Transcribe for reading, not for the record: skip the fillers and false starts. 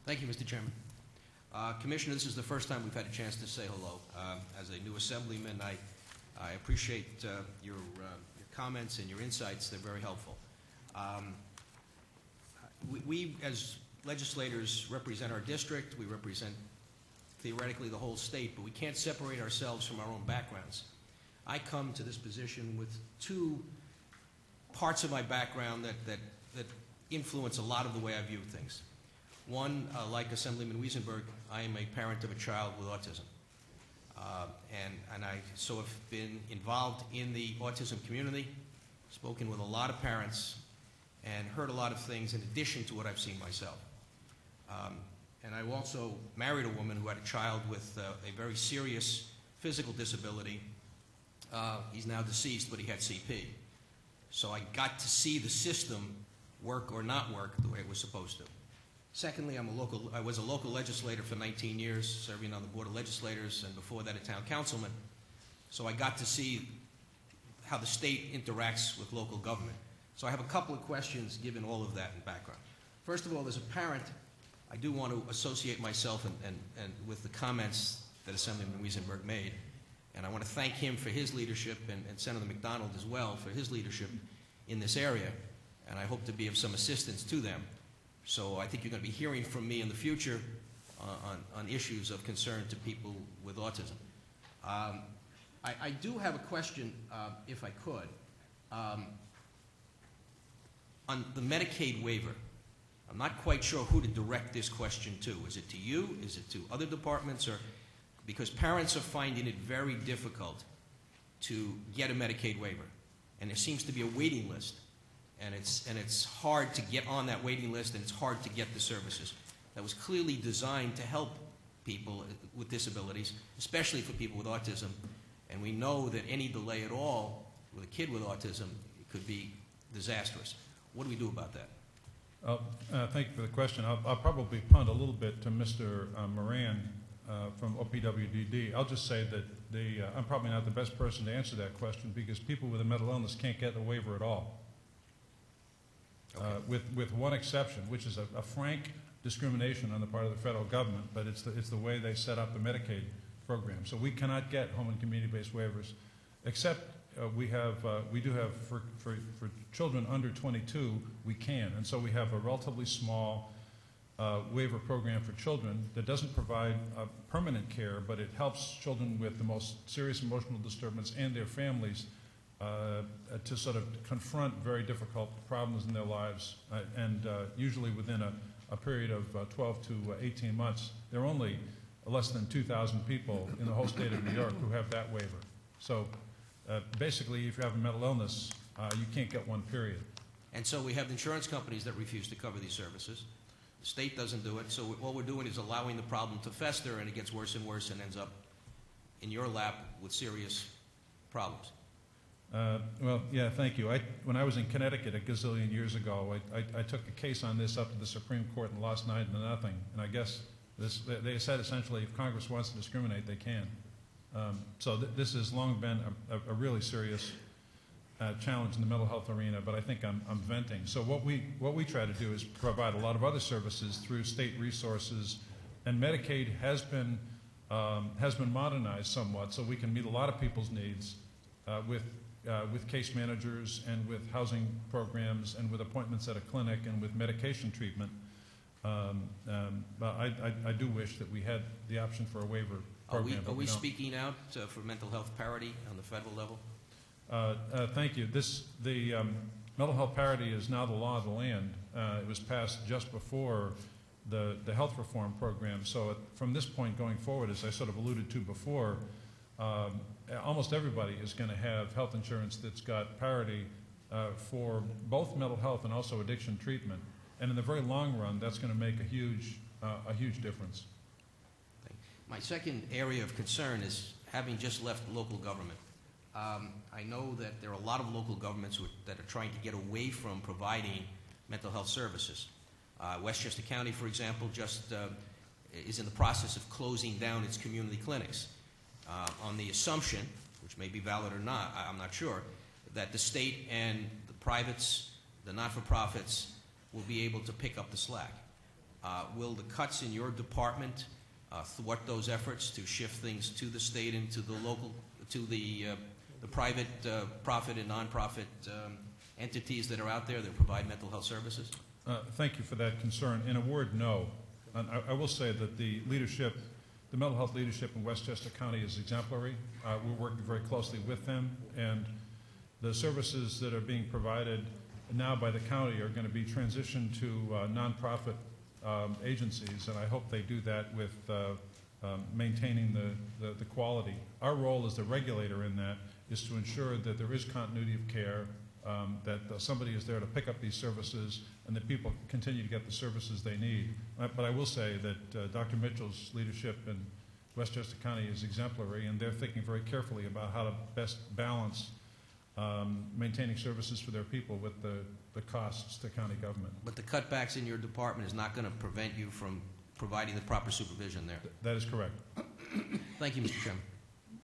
Thank you, Mr. Chairman. Commissioner, this is the first time we've had a chance to say hello. As a new assemblyman, I appreciate your comments and your insights. They're very helpful. We, as legislators, represent our district. We represent, theoretically, the whole state, but we can't separate ourselves from our own backgrounds. I come to this position with two parts of my background that influence a lot of the way I view things. One, like Assemblyman Wiesenberg, I am a parent of a child with autism. And I so have been involved in the autism community, spoken with a lot of parents, and heard a lot of things in addition to what I've seen myself. And I also married a woman who had a child with a very serious physical disability. He's now deceased, but he had CP. So I got to see the system work or not work the way it was supposed to. Secondly, I was a local legislator for 19 years, serving on the Board of Legislators, and before that a town councilman. So I got to see how the state interacts with local government. So I have a couple of questions given all of that in background. First of all, as a parent, I do want to associate myself and with the comments that Assemblyman Wiesenberg made. And I want to thank him for his leadership and Senator McDonald as well for his leadership in this area. And I hope to be of some assistance to them. So I think you're going to be hearing from me in the future on issues of concern to people with autism. I do have a question, if I could, on the Medicaid waiver. I'm not quite sure who to direct this question to. Is it to you? Is it to other departments? Or because parents are finding it very difficult to get a Medicaid waiver, and there seems to be a waiting list. And it's hard to get on that waiting list, and it's hard to get the services. That was clearly designed to help people with disabilities, especially for people with autism. And we know that any delay at all with a kid with autism could be disastrous. What do we do about that? Thank you for the question. I'll probably punt a little bit to Mr. Moran from OPWDD. I'll just say that I'm probably not the best person to answer that question because people with a mental illness can't get a waiver at all. Okay. With one exception, which is a frank discrimination on the part of the federal government, but it's the way they set up the Medicaid program. So we cannot get home and community-based waivers, except we do have for children under 22 we can, and so we have a relatively small waiver program for children that doesn't provide permanent care, but it helps children with the most serious emotional disturbance and their families to sort of confront very difficult problems in their lives, and usually within a period of 12 to 18 months. There are only less than 2,000 people in the whole state of New York who have that waiver. So basically, if you have a mental illness, you can't get one, period. And so we have insurance companies that refuse to cover these services. The state doesn't do it, so all we're doing is allowing the problem to fester, and it gets worse and worse and ends up in your lap with serious problems. Well, yeah, thank you. When I was in Connecticut a gazillion years ago, I took a case on this up to the Supreme Court and lost 9 to nothing. And I guess they said essentially if Congress wants to discriminate, they can. So this has long been a really serious challenge in the mental health arena, but I think I'm venting. So what we try to do is provide a lot of other services through state resources, and Medicaid has been modernized somewhat, so we can meet a lot of people's needs with case managers and with housing programs and with appointments at a clinic and with medication treatment. But I do wish that we had the option for a waiver program. Are we speaking out for mental health parity on the federal level? Thank you. The mental health parity is now the law of the land. It was passed just before the health reform program. So from this point going forward, as I sort of alluded to before, almost everybody is going to have health insurance that's got parity for both mental health and also addiction treatment. And in the very long run, that's going to make a huge difference. My second area of concern is having just left local government. I know that there are a lot of local governments that are trying to get away from providing mental health services. Westchester County, for example, just is in the process of closing down its community clinics on the assumption, which may be valid or not, I'm not sure, that the state and the privates, the not-for-profits, will be able to pick up the slack. Will the cuts in your department thwart those efforts to shift things to the state and to the local, to the private, profit and nonprofit entities that are out there that provide mental health services? Thank you for that concern. In a word, no. And I will say that the leadership, the mental health leadership in Westchester County is exemplary. We're working very closely with them, and the services that are being provided now by the county are going to be transitioned to nonprofit agencies, and I hope they do that with maintaining the quality. Our role as the regulator in that is to ensure that there is continuity of care, that somebody is there to pick up these services, and that people continue to get the services they need. But I will say that Dr. Mitchell's leadership in Westchester County is exemplary, and they're thinking very carefully about how to best balance maintaining services for their people with the costs to county government. But the cutbacks in your department is not going to prevent you from providing the proper supervision there. That is correct. Thank you, Mr. Chairman.